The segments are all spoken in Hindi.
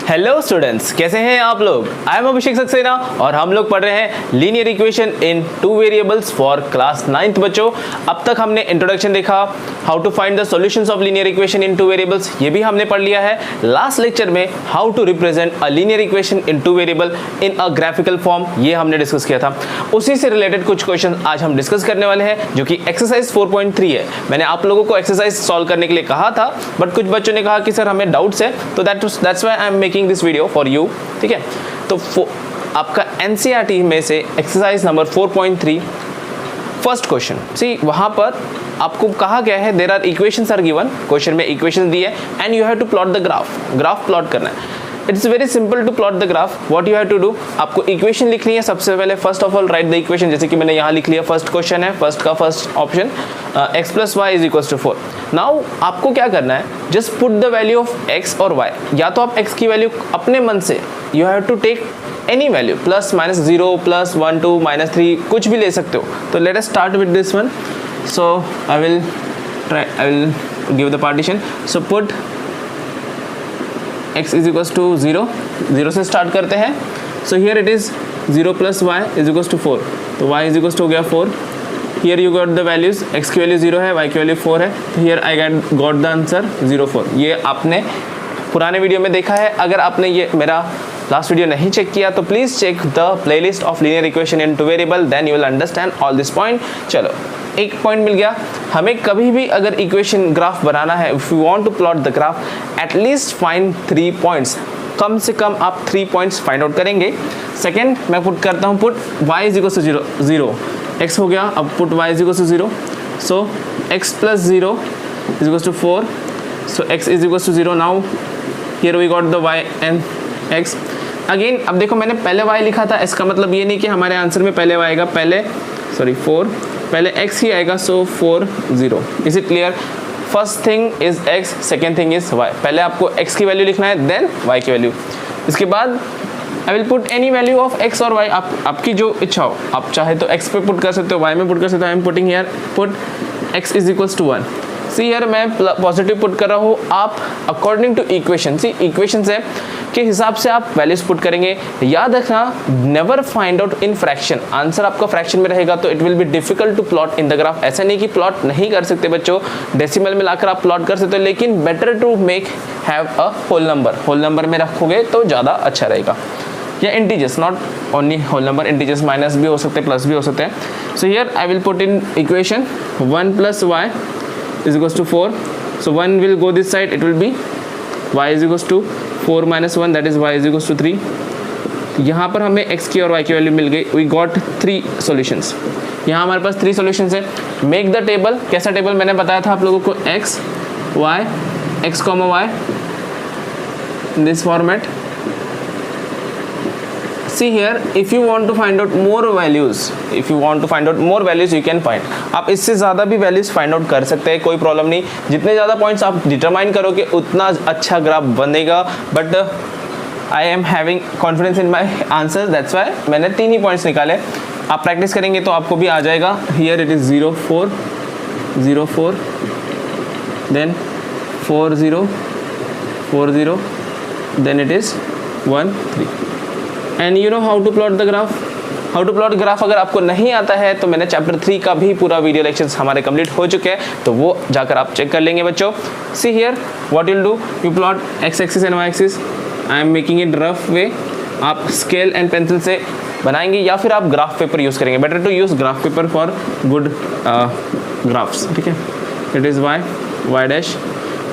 हेलो स्टूडेंट्स, कैसे हैं आप लोग। आई एम अभिषेक सक्सेना और हम लोग पढ़ रहे हैं linear equation in two variables for class 9th बच्चों। अब तक हमने इंट्रोडक्शन देखा, how to find the solutions of linear equation in two variables, ये भी हमने पढ़ लिया है। लास्ट लेक्चर में how to represent a linear equation in two variable in a graphical form, ये हमने डिस्कस किया था। उसी से रिलेटेड कुछ क्वेश्चन आज हम डिस्कस करने वाले हैं, जो कि एक्सरसाइज 4.3 है। मैंने आप लोगों को एक्सरसाइज सॉल्व करने के लिए कहा था, बट कुछ बच्चों ने कहा कि सर हमें डाउट्स है, तो that's why I am making this video for you. ठीक है, तो आपका एनसीईआरटी में से exercise number 4.3 first question, see वहां पर आपको कहा गया है there are equations are given, question में इक्वेशंस दी है and you have to plot the graph plot करना है। It's very simple to plot the graph. What you have to do, आपको इक्वेशन लिखनी है। सबसे पहले first of all right the equation, जैसे कि मैंने यहाँ लिख लिया। फर्स्ट क्वेश्चन है, फर्स्ट का first option x + y = 4। Now आपको क्या करना है, just put the value of x और y। या तो आप x की वैल्यू अपने मन से, you have to take any value, +, -0, +1, 2, -3, कुछ भी ले सकते हो। तो let us start with this one. So I will give the partition. So put x = 0, 0 से स्टार्ट करते हैं। So here it is 0 + y = 4, तो y = हो गया 4। Here you got the values, x की वैल्यू 0 है, y की वैल्यू 4 है, तो here I got the answer 0, 4। ये आपने पुराने वीडियो में देखा है। अगर आपने ये मेरा लास्ट वीडियो नहीं चेक किया तो please check the playlist of linear equation in two variable, then you will understand all this point. चलो, एक पॉइंट मिल गया हमें। कभी भी अगर इक्वेशन ग्राफ बनाना है, if you want to plot the graph, at least find 3 points. कम से कम आप 3 पॉइंट्स फाइंड आउट करेंगे। सेकेंड मैं पुट करता हूँ, पुट y = 0, x हो गया। अब put y = 0, so x + 0 = 4, so x = 0। Now here we got the y and x। Again अब देखो, मैंने पहले y लिखा था, इसका मतलब ये नहीं कि हमारे आंसर में पहले y आएगा, फोर पहले x ही आएगा। सो 4, 0। Is it clear? First thing is x, second thing is y। पहले आपको x की वैल्यू लिखना है, देन y की वैल्यू। इसके बाद आई will put any value of x और y, आपकी जो इच्छा हो। आप चाहे तो x पे पुट कर सकते हो, y में पुट कर सकते हो। I am putting here, put x = 1। See here मैं पॉजिटिव पुट कर रहा हूँ। आप according to equation, see equation से के हिसाब से आप वैल्यूज पुट करेंगे। याद रखना, never find out in fraction. Answer आपका फ्रैक्शन में रहेगा तो it will be difficult to plot in the graph. ऐसा नहीं कि प्लॉट नहीं कर सकते बच्चों, डेसिमल में लाकर आप प्लॉट कर सकते हो, लेकिन better to make have a whole number में रखोगे तो ज़्यादा अच्छा रहेगा। या integers, not only whole number, integers minus भी हो सकते हैं, प्लस भी हो सकते हैं। So here I will put in equation 1 + y = 4. So 1 will go this side, it will be y = 4 - 1, that is y = 3. यहाँ पर हमें x की और y की वैल्यू मिल गई। We got 3 solutions. यहाँ हमारे पास 3 सॉल्यूशंस है। Make the table. कैसा टेबल मैंने बताया था आप लोगों को, x, y in this format. See here, if you want to find out more values, you can find. आप इससे ज़्यादा भी वैल्यूज फाइंड आउट कर सकते हैं, कोई प्रॉब्लम नहीं। जितने ज़्यादा पॉइंट्स आप डिटरमाइन करोगे उतना अच्छा ग्राफ बनेगा। But I am having confidence in my answer, that's why मैंने 3 ही पॉइंट्स निकाले। आप प्रैक्टिस करेंगे तो आपको भी आ जाएगा। Here it is 0, 4, 0, 4, then 4, 0, 4, 0, then it is 1, 3। And you know how to plot the graph. अगर आपको नहीं आता है तो मैंने चैप्टर 3 का भी पूरा वीडियो लेक्चर्स हमारे कंप्लीट हो चुके हैं, तो वो जाकर आप चेक कर लेंगे बच्चों। See here what will do, you plot x axis and y axis. I am making it rough way. आप स्केल एंड पेंसिल से बनाएंगे या फिर आप ग्राफ पेपर यूज़ करेंगे। Better to use graph paper for good graphs. ठीक है, it is y dash,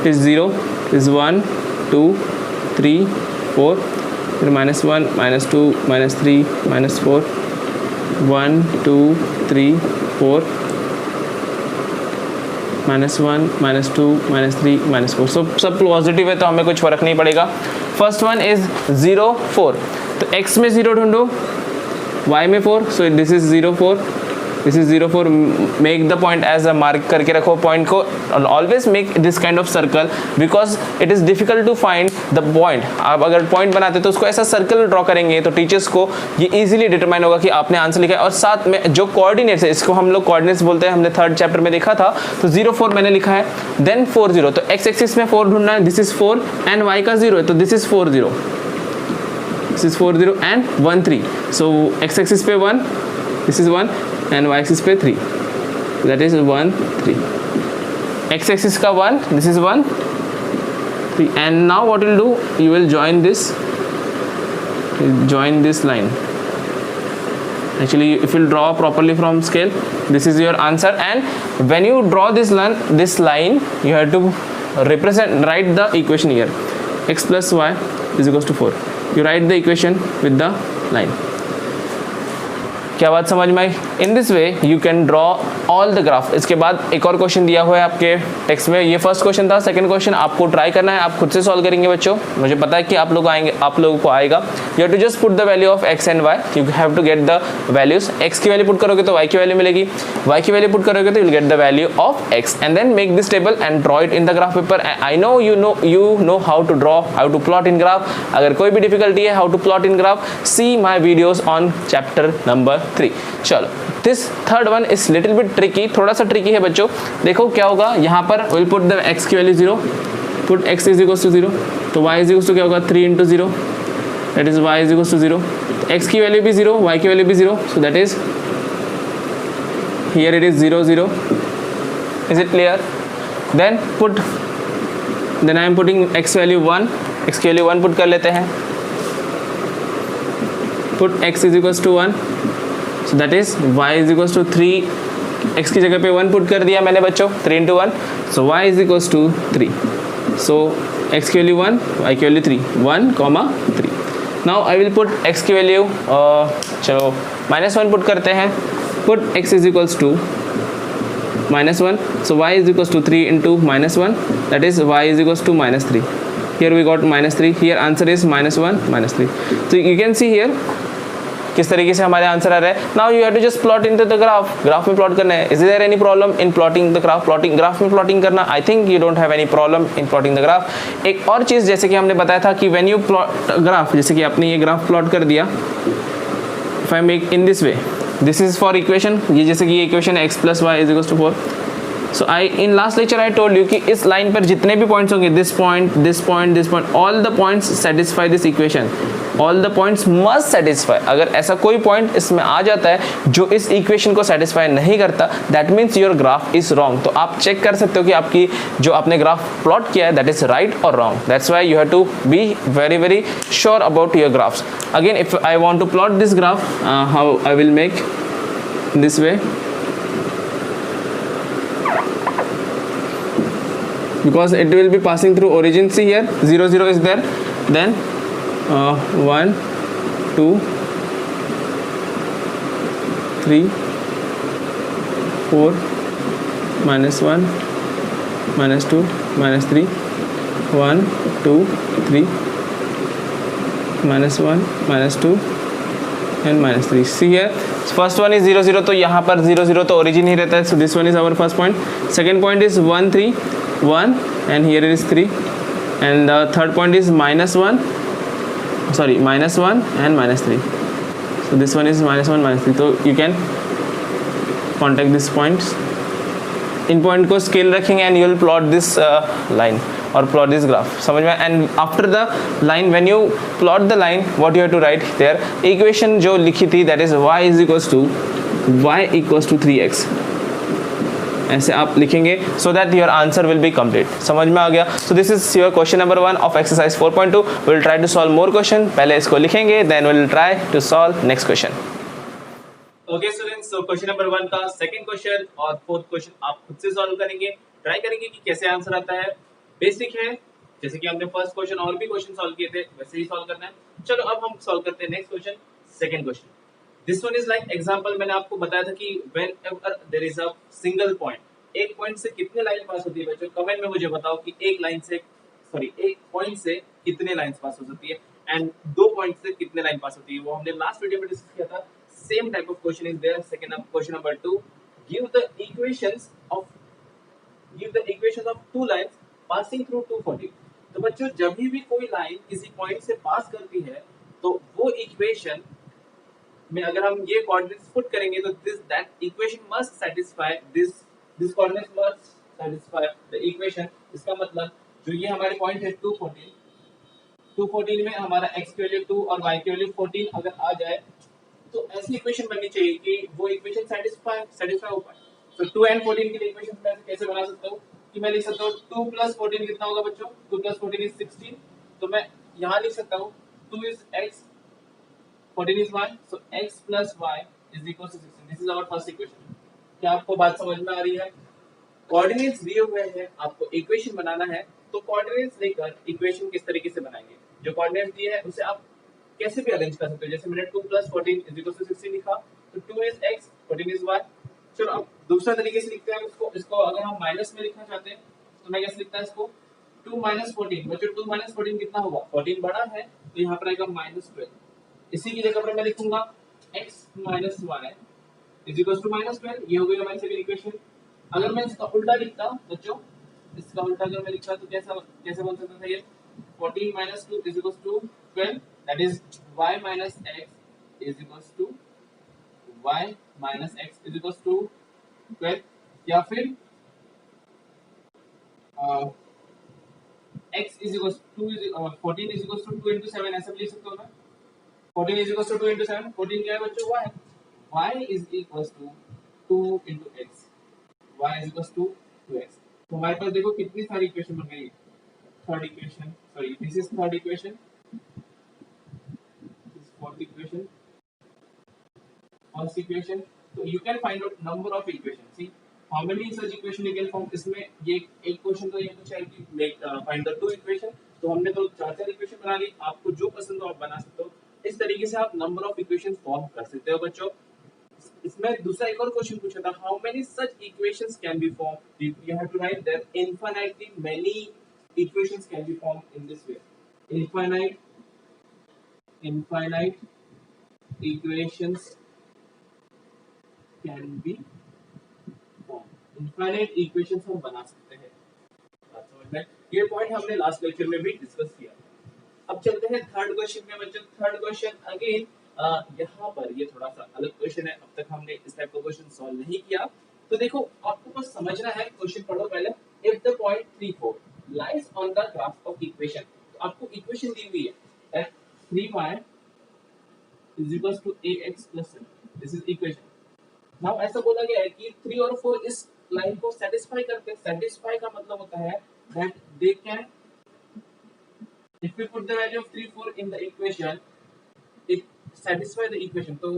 it is 0, is 1, 2, 3, 4, फिर -1, -2, -3, -4, 1, 2, 3, 4, -1, -2, -3, -4। सब पॉजिटिव है तो हमें कुछ फर्क नहीं पड़ेगा। फर्स्ट वन इज 0, 4, तो x में 0 ढूंढो, y में 4, so this is 0, 4, this is 0, 4। Make the point as a mark करके रखो पॉइंट को। Always make this kind of circle, because it is difficult to find the point. आप अगर पॉइंट बनाते तो उसको ऐसा सर्कल ड्रॉ करेंगे तो टीचर्स को ये इजीली डिटरमाइन होगा कि आपने आंसर लिखा है। और साथ में जो कोऑर्डिनेट्स है, इसको हम लोग कोऑर्डिनेट्स बोलते हैं, हमने 3rd चैप्टर में देखा था। तो 0, 4 मैंने लिखा है, देन 4, 0, तो x एक्सिस में 4 ढूंढना है, दिस इज 4 एंड y का 0 है तो this is 4, 0। This is 4 0 and 1 3. So x axis पे 1, this is 1 and y axis पे 3, दैट इज 1 3. एक्स एक्सिस का 1, this is 1 3. And now what will do, you will join this line. Actually, if you draw properly from scale, this is your answer. And when you draw this line, you have to write the equation here. X plus y is equals to 4. You write the equation with the line. क्या बात समझ में आई? In this way you can draw all the graph. इसके बाद एक और क्वेश्चन दिया हुआ है आपके टेक्स्ट में. ये फर्स्ट क्वेश्चन था. सेकंड क्वेश्चन आपको ट्राई करना है, आप खुद से सॉल्व करेंगे बच्चों. मुझे पता है कि आप लोगों को आएगा. You have to just put the value of x and y. You have to get the values. X की वैल्यू पुट करोगे तो वाई की वैल्यू मिलेगी, वाई की वैल्यू पुट करोगे तो you will get the value of x. And then make this table and draw it in the graph paper. I know you know how to draw, how to plot in graph. अगर कोई भी डिफिकल्टी है how to plot in graph, see my videos on chapter number 3. चलो, this third one is little bit tricky, थोड़ा सा ट्रिकी है बच्चों. देखो क्या होगा यहाँ पर. विल पुट द एक्स की value 0, put x is equals to 0, तो वाई इज इक्वल्स टू क्या होगा 3 into 0, that is y is equals to 0. X की वैल्यू भी 0, वाई की वैल्यू भी 0, so that is here it is 0 0. Is it clear? Then I am putting x value 1, x की वैल्यू 1 पुट कर लेते हैं. Put x is equals to 1, so that is y is equals to 3. x की जगह पे 1 पुट कर दिया मैंने बच्चों, 3 into 1, so y is equals to 3. so x की वैल्यू 1, y की value 3, 1, 3. now I will put x की वैल्यू चलो -1 पुट करते हैं. put x is equals to -1, so y is equals to 3 into -1, that is y is equals to -3. here we got -3, here answer is -1 -3. so you can see here किस तरीके से हमारे आंसर आ रहा है. Now you have to just plot into the graph. Graph में प्लॉट करना है. Is there any problem in plotting the graph? Graph में प्लॉटिंग करना, I think you don't have any problem in plotting the graph. एक और चीज़, जैसे कि हमने बताया था कि व्हेन यू प्लॉट ग्राफ, जैसे कि आपने ये ग्राफ प्लॉट कर दिया, if I make in this way, this is for equation. ये जैसे कि ये इक्वेशन है x plus y is equals to 4. So in last lecture I told you कि इस लाइन पर जितने भी पॉइंट्स होंगे, this point, this point, this point, all the points satisfy this equation. All the points must satisfy. अगर ऐसा कोई पॉइंट इसमें आ जाता है जो इस इक्वेशन को सेटिस्फाई नहीं करता, that means your graph is wrong. तो आप चेक कर सकते हो कि आपकी जो आपने ग्राफ प्लॉट किया है दैट इज राइट और wrong. That's why you have to be very very sure about your graphs. Again if I want to plot this graph, how I will make this way, because it will be passing through origin. See here 0 0 is there, then 1 2 3 4 -1 -2 -3 1 2 3 -1 -2 and -3. see here first one is 0 0, तो यहाँ पर 0 0 तो origin ही रहता है. so this one is our first point. second point is 1 3 1 and here it is 3, and the third point is -1 and -3. so this one is -1 -3, so you can contact these points. In point को स्केल रखेंगे and you will plot this line or plot this graph. समझ में? and after the line, when you plot the line, what you have to write there, equation जो लिखी थी, that is y is equals to 3x. ऐसे आप लिखेंगे so that your answer will be complete. समझ में आ गया? so this is your question number 1 of exercise 4.2. we will try to solve more question. पहले इसको लिखेंगे, then we will try to solve next question. okay students, so question number 1 का second question और fourth question आप खुद से solve करेंगे. ट्राई करेंगे कि कैसे आंसर आता है. बेसिक है, जैसे कि हमने फर्स्ट क्वेश्चन और भी क्वेश्चन सॉल्व किए थे वैसे ही सॉल्व करना है. चलो अब हम सॉल्व करते हैं next question, second question. This one is like example. मैंने आपको बताया था कि whenever there is a single point, एक पॉइंट से कितने लाइन पास होती है बच्चों? कमेंट में मुझे बताओ कि एक पॉइंट से कितने लाइंस पास हो सकती है एंड दो पॉइंट से कितने लाइन पास होती है. वो हमने लास्ट वीडियो में डिस्कस किया था. Same type of question is there. Second question number 2, give the equations of two lines passing through 240. तो बच्चों जब भी कोई लाइन किसी पॉइंट से पास करती है तो वो इक्वेशन में अगर हम ये कोऑर्डिनेट्स पुट करेंगे तो that equation must satisfy this coordinates must satisfy the equation. इसका मतलब जो ये हमारे पॉइंट है 240, 214 में हमारा x की वैल्यू 2 और y की वैल्यू 14 अगर आ जाए तो ऐसी इक्वेशन बननी चाहिए कि वो इक्वेशन सेटिस्फाई हो पाए। तो 2 एंड 14 के लिए इक्वेशन मैं कैसे बना सकता हूँ कि मैं लिख सकता हूँ 2 प्लस 14 कितना होगा बच्चों? 2 प्लस 14 इज 16। तो मैं यहाँ लिख सकता हूँ 2 is x, 14 is y, so x plus y is equal to 16. This is our first equation. क्या आपको बात समझ में आ रही है? कोऑर्डिनेट्स दिए हुए हैं, आपको इक्वेशन बनाना है, तो कोऑर्डिनेट्स लेकर इक्वेशन किस तरीके से बनाएंगे? जो कोऑर्डिनेट्स दिए हैं उसे आप कैसे भी अरेंज कर सकते हो। जैसे मैंने 2 plus 14 is equal to 16 लिखा, तो 2 is x, 14 is y। चलो अब दूसरा तरीके से लिखते हैं इसको अगर हम माइनस में लिखना चाहते हैं तो मैं कैसे लिखता है इसको? 2 minus 14, बच्चों 2 minus 14 कितना होगा? 14 बड़ा है तो यहाँ पर आएगा -12। इसी की जगह पर मैं लिखूंगा x minus y is equal to -12। ये हो गई हमारी सेकंड इक्वेशन। अगर मैं इसका उल्टा लिखता बच्चों, इसका उल्टा अगर मैं लिखता तो कैसा कैसे बन सकता था ये? 14 minus 2 is equals to 12, that is y minus x is equals to y minus x is equals to 12, या फिर x is equals to 14 is equals to 2 into 7 ऐसे भी लिख सकता हूँ मैं। 14 is equals to 2 into 7, 14 क्या है बच्चों? y is equals to 2 into x, y is equals to 2x। तो हमारे पास देखो कितनी सारी इक्वेशन बन गई। Third equation, sorry this is third equation, this fourth equation, first equation. तो you can find out number of equation. See how many such equation you can form. इसमें ये एक क्वेश्चन तो ये पूछा है कि make find the two equation, तो हमने तो चार इक्वेशन बना ली। आपको जो पसंद हो आप बना सकते हो। इस तरीके से आप नंबर ऑफ इक्वेशन फॉर्म कर सकते हो बच्चों। इसमें दूसरा एक और क्वेश्चन पूछा था, how many such equations can be form. You have to write that infinitely many equations can be form in this way. Infinite equations can be form. Infinite equations हम बना सकते हैं। बात समझ में? ये पॉइंट हमने लास्ट लेक्चर में भी डिस्कस किया। अब चलते हैं थर्ड क्वेश्चन में बच्चों। थर्ड क्वेश्चन अगेन यहाँ पर ये थोड़ा सा अलग क्वेश्चन है। अब तक हमने इस टाइप का क्वेश्चन सॉल्व नहीं किया। तो देखो आपको बस समझना है, क्वेश्चन पढ़ो पहले। If the point 3 4 lies on the graph of equation, तो आपको इक्वेशन दी हुई है that 3y is equals to ax plus 7। This is equation. Now ऐसा बोला गया है कि 3 और 4 इस लाइन को सेटिस्फाई करते हैं। सेटिस्फाई का मतलब होता है that they can, if we put the value of 3 4 in the equation, it satisfy the equation। तो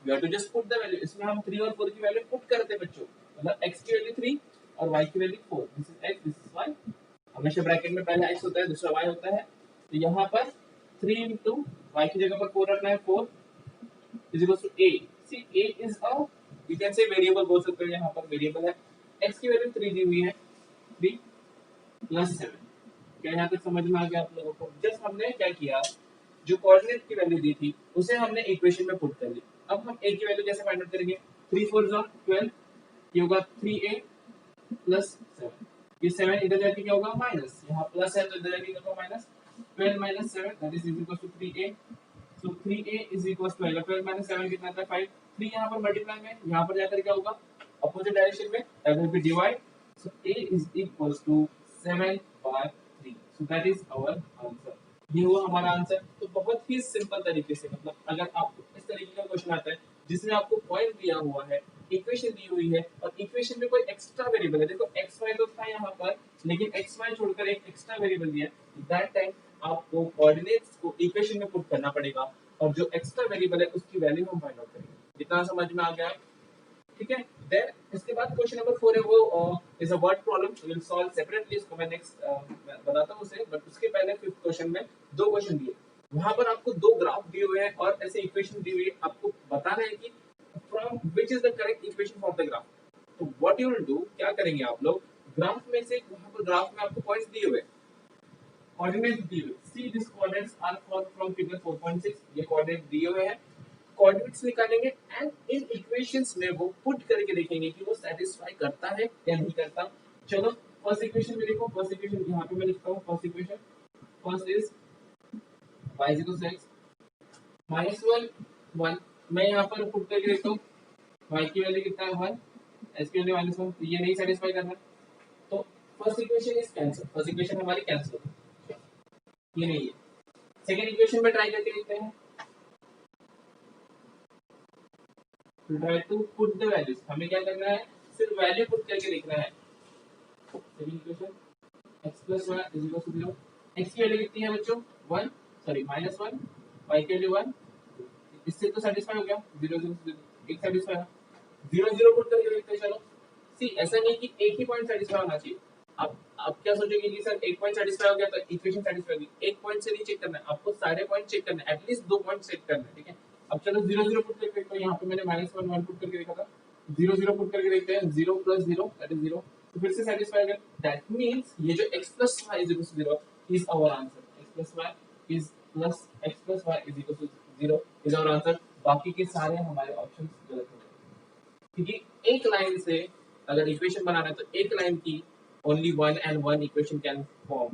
we have to just put the value। इसमें हम 3 और 4 की वैल्यू पुट करते हैं बच्चों। मतलब x की वैल्यू 3 और y की value 4। This is x, this is y। हमेशा ब्रैकेट में पहला x होता है, दूसरा y होता है। तो यहाँ पर 3 into y की जगह पर 4 रखना है। 4 is equals to a। see a is a, you can say variable बोल सकते हो। यहाँ पर वेरिएबल है, x की वैल्यू 3 दी हुई है, 3 plus 7। क्या यहाँ तक समझ में आ गया आप लोगों को? जस्ट हमने क्या किया, जो कोऑर्डिनेट की वैल्यू दी थी उसे हमने इक्वेशन में पुट कर ली। अब हम a की वैल्यू कैसे फाइंड आउट करेंगे? 3 4 12, ये होगा 3a प्लस 7। ये 7 इधर जाके क्या होगा? माइनस। यहाँ प्लस है तो इधर जाके क्या होगा? Minus. 12 minus 7 that is equal to 3a। so 3a is equals to 12 minus 7 कितना आता है? 5। 3 यहाँ पर मल्टीप्लाई में, यहाँ पर जाकर क्या होगा? अपोजिट डायरेक्शन में, that will be divide। so a is equals to 7 by 3। so that is our answer। ये हुआ हमारा आंसर। तो बहुत ही सिंपल तरीके से, मतलब अगर आपको इस तरीके का क्वेश्चन आता है जिसमें आपको पॉइंट दिया हुआ है, इक्वेशन दी हुई है और इक्वेशन में कोई एक्स्ट्रा वेरिएबल है। देखो एक्स वाई तो था यहाँ पर, लेकिन एक्स वाई छोड़कर एक एक्स्ट्रा वेरिएबल दिया है। दैट टाइम आपको कोऑर्डिनेट्स को इक्वेशन में पुट करना पड़ेगा और जो एक्स्ट्रा वेरिएबल है उसकी वैल्यू हम फाइंड आउट करेंगे। कितना समझ में आ गया? ठीक है। देन इसके बाद क्वेश्चन नंबर 4 है, वो is a word problem. We will solve separately. इसको मैं नेक्स्ट बताता हूं उसे, बट उसके पहले फिफ्थ क्वेश्चन में दो क्वेश्चन दिए, वहां पर आपको दो ग्राफ दिए हुए हैं और ऐसे इक्वेशन दी हुई है। आपको बताना है कि from which is the correct equation for the graph. तो व्हाट यू विल डू, क्या करेंगे आप लोग, ग्राफ में से वहां पर ग्राफ में आपको पॉइंट्स दिए हुए, कोऑर्डिनेट्स दिए हुए। See this coordinates are from figure 4.6। ये कोऑर्डिनेट दिए हुए हैं, कोऑर्डिनेट्स निकालेंगे एंड इन इक्वेशंस में वो पुट करके देखेंगे कि वो सेटिस्फाई करता है या नहीं करता। चलो फर्स्ट इक्वेशन में देखो। फर्स्ट इक्वेशन यहाँ पे मैं लिखता हूँ। First equation, first is y is equal to x minus 1 1। मैं यहाँ पर पुट करके देखता हूँ y की वैल्यू कितना है 1, x की वैल्यू -1। तो ये नहीं सेटिस्फाई करना, तो first equation is cancel. First equation हमारी कैंसिल, ये नहीं है। सेकेंड इक्वेशन में ट्राई करके देखते हैं। Try to put the values, हमें क्या करना है, सिर्फ वैल्यू पुट करके देखना है। Second equation x plus y is equal to 0, x की वैल्यू कितनी है बच्चों, 1 सॉरी -1, y की वैल्यू 1, इससे तो सेटिस्फाई हो गया, 0 0 0 एक सेटिस्फाई है, 0 0 पुट करके देखते हैं। चलो सी, ऐसा नहीं कि एक ही पॉइंट सेटिस्फाई होना चाहिए। आप क्या सोचोगे कि सर एक पॉइंट सेटिस्फाई हो गया तो इक्वेशन सेटिस्फाई होगी, एक पॉइंट से नहीं चेक करना है, आपको सारे पॉइंट चेक करना है, एटलीस्ट 2 पॉइंट चेक करना है, ठीक है। अब चलो 0 0 पुट करके देखो, यहाँ पे मैंने -1 1 पुट करके देखा था, 0 0 पुट करके देखते हैं, 0 + 0 दैट इज 0, तो फिर से सेटिस्फाई हो गया। दैट मींस ये जो x + y = 0 is our answer, x + y is plus x + y = 0 is our answer. बाकी के सारे हमारे ऑप्शंस गलत हो गए, क्योंकि एक लाइन से अगर इक्वेशन बनाना है तो एक लाइन की only one and one equation can form,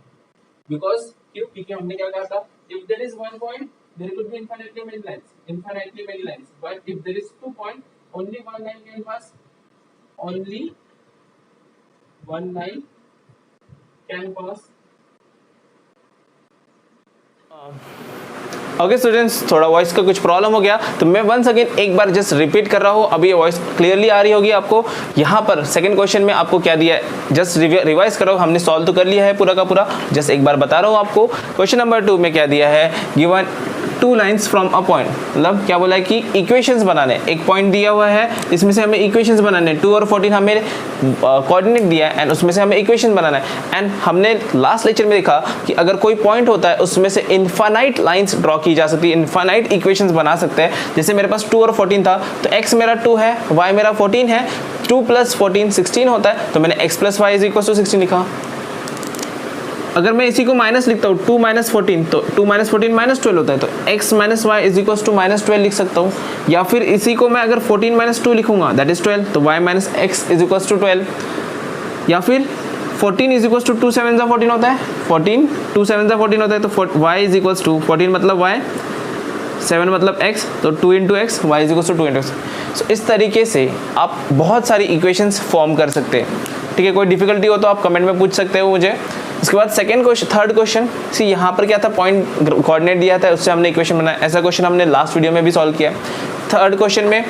because क्योंकि हमने क्या कहा था, if there is one point there could be infinitely many lines, but if there is 2 points only one line can pass, only one line can pass। Okay students, थोड़ा वॉइस का कुछ प्रॉब्लम हो गया तो मैं वंस अगेन एक बार जस्ट रिपीट कर रहा हूँ, अभी ये वॉइस क्लियरली आ रही होगी आपको। यहाँ पर सेकंड क्वेश्चन में आपको क्या दिया है, जस्ट रिवाइज कर रहा हूँ, हमने सॉल्व तो कर लिया है पूरा का पूरा, जस्ट एक बार बता रहा हूँ आपको। क्वेश्चन नंबर 2 में क्या दिया है, given 2 lines from a point, मतलब क्या बोला है कि इक्वेशंस बनाने, एक पॉइंट दिया हुआ है, इसमें से हमें इक्वेशंस बनाने, 2 और 14 हमें कोऑर्डिनेट दिया है एंड उसमें से हमें इक्वेशन बनाना है। एंड हमने लास्ट लेक्चर में देखा कि अगर कोई पॉइंट होता है उसमें से इनफाइनाइट लाइंस ड्रॉ की जा सकती है, इनफाइनाइट इक्वेशंस बना सकते हैं। जैसे मेरे पास 2 और 14 था तो x मेरा 2 है, y मेरा 14 है, 2 + 14 16 होता है, तो मैंने x + y = 16 लिखा। अगर मैं इसी को माइनस लिखता हूँ 2 - 14, तो 2 - 14 -12 होता है, तो x - y = -12 लिख सकता हूँ। या फिर इसी को मैं अगर 14 - 2 लिखूंगा दैट इज 12, तो y - x = 12। या फिर 14 = 2 7 * 14 होता है, 14 2 7 * 14 होता है, तो y = 14 मतलब y, 7 मतलब x, तो 2 × x, y = 2 × x। सो इस तरीके से आप बहुत सारी इक्वेशंस फॉर्म कर सकते हैं, ठीक है। कोई डिफिकल्टी हो तो आप कमेंट में पूछ सकते हो मुझे। उसके बाद थर्ड क्वेश्चन, सी यहाँ पर क्या था, पॉइंट कोऑर्डिनेट दिया था, उससे हमने इक्वेशन बनाया। ऐसा क्वेश्चन हमने लास्ट वीडियो में भी सॉल्व किया। थर्ड क्वेश्चन में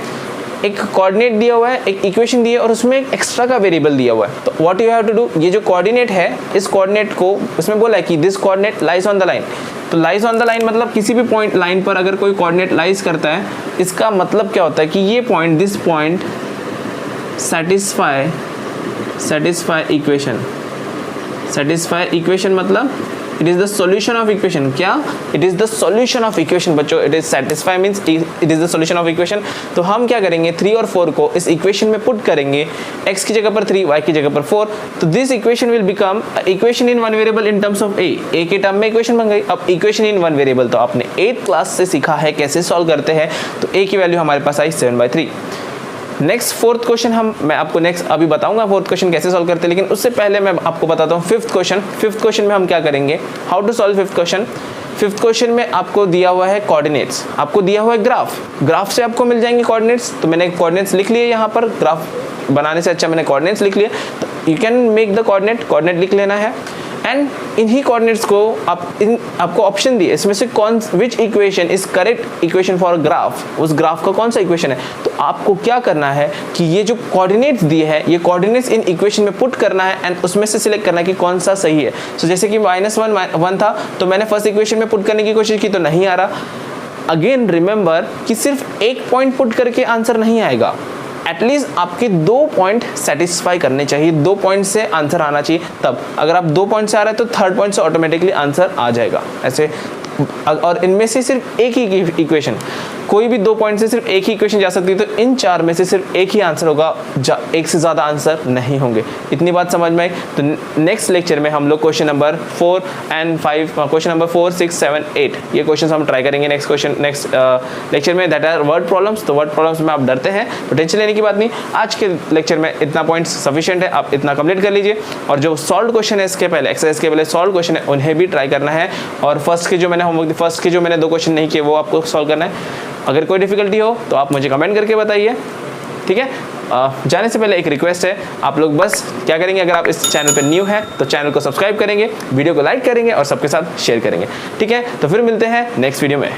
एक कोऑर्डिनेट दिया हुआ है, एक इक्वेशन दी है और उसमें एक एक्स्ट्रा का वेरिएबल दिया हुआ है। तो what you have to do, ये जो कोऑर्डिनेट है, इस कोऑर्डिनेट को उसमें बोला है कि this coordinate lies on the line. तो लाइज ऑन द लाइन मतलब किसी भी पॉइंट लाइन पर अगर कोई कोऑर्डिनेट लाइज करता है, इसका मतलब क्या होता है कि ये point, this point satisfy equation मतलब it is the solution of equation. क्या, it is the solution of equation बच्चों। It is satisfy means it is the solution of equation. तो हम क्या करेंगे, 3 और 4 को इस इक्वेशन में पुट करेंगे, x की जगह पर 3, y की जगह पर 4, तो this equation will become equation in one variable in terms of a के टर्म में इक्वेशन बन गई। अब इक्वेशन इन वन वेरिएबल तो आपने 8th क्लास से सीखा है कैसे सॉल्व करते हैं, तो a की वैल्यू हमारे पास आई 7/3। नेक्स्ट फोर्थ क्वेश्चन मैं आपको नेक्स्ट अभी बताऊंगा फोर्थ क्वेश्चन कैसे सॉल्व करते हैं, लेकिन उससे पहले मैं आपको बताता हूँ फिफ्थ क्वेश्चन में हम क्या करेंगे, how to solve fifth question में आपको दिया हुआ है कोऑर्डिनेट्स, आपको दिया हुआ है ग्राफ से आपको मिल जाएंगे कोऑर्डिनेट्स। तो मैंने कोऑर्डिनेट्स लिख लिए यहाँ पर, ग्राफ बनाने से अच्छा मैंने कोऑर्डिनेट्स लिख लिए। तो you can make the coordinate लिख लेना है एंड इन्हीं कोऑर्डिनेट्स को आपको ऑप्शन दिए, इसमें से विच equation is correct equation for graph, उस ग्राफ का कौन सा इक्वेशन है। तो आपको क्या करना है कि ये जो कोऑर्डिनेट्स दिए हैं, ये कोऑर्डिनेट्स इन इक्वेशन में पुट करना है एंड उसमें से सिलेक्ट करना है कि कौन सा सही है। सो जैसे कि -1 था, तो मैंने फर्स्ट इक्वेशन में पुट करने की कोशिश की तो नहीं आ रहा। अगेन रिमेंबर कि सिर्फ एक पॉइंट पुट करके आंसर नहीं आएगा, एटलीस्ट आपके 2 पॉइंट सेटिस्फाई करने चाहिए, 2 पॉइंट से आंसर आना चाहिए। तब अगर आप 2 पॉइंट से आ रहे हैं तो थर्ड पॉइंट से ऑटोमेटिकली आंसर आ जाएगा ऐसे। और इनमें से सिर्फ एक ही इक्वेशन, कोई भी 2 पॉइंट से सिर्फ एक ही इक्वेशन जा सकती है, तो इन 4 में से सिर्फ एक ही आंसर होगा, एक से ज़्यादा आंसर नहीं होंगे। इतनी बात समझ में आई। तो नेक्स्ट लेक्चर में हम लोग question number 4 and 5, question number 4, 6, 7, 8 ये क्वेश्चन हम ट्राई करेंगे नेक्स्ट लेक्चर में, दैट आर वर्ड प्रॉब्लम्स। तो वर्ड प्रॉब्लम्स में आप डरते हैं तो टेंशन लेने की बात नहीं, आज के लेक्चर में इतना पॉइंट्स सफिशिएंट है, आप इतना कंप्लीट कर लीजिए। और जो सॉल्व क्वेश्चन है इसके पहले, एक्सरसाइज के पहले सॉल्व क्वेश्चन है, उन्हें भी ट्राई करना है। और फर्स्ट के जो मैंने 2 क्वेश्चन नहीं किए वो आपको सॉल्व करना है। अगर कोई डिफिकल्टी हो तो आप मुझे कमेंट करके बताइए, ठीक है। जाने से पहले एक रिक्वेस्ट है, आप लोग बस क्या करेंगे, अगर आप इस चैनल पर न्यू है तो चैनल को सब्सक्राइब करेंगे, वीडियो को लाइक करेंगे और सबके साथ शेयर करेंगे। ठीक है, तो फिर मिलते हैं नेक्स्ट वीडियो में।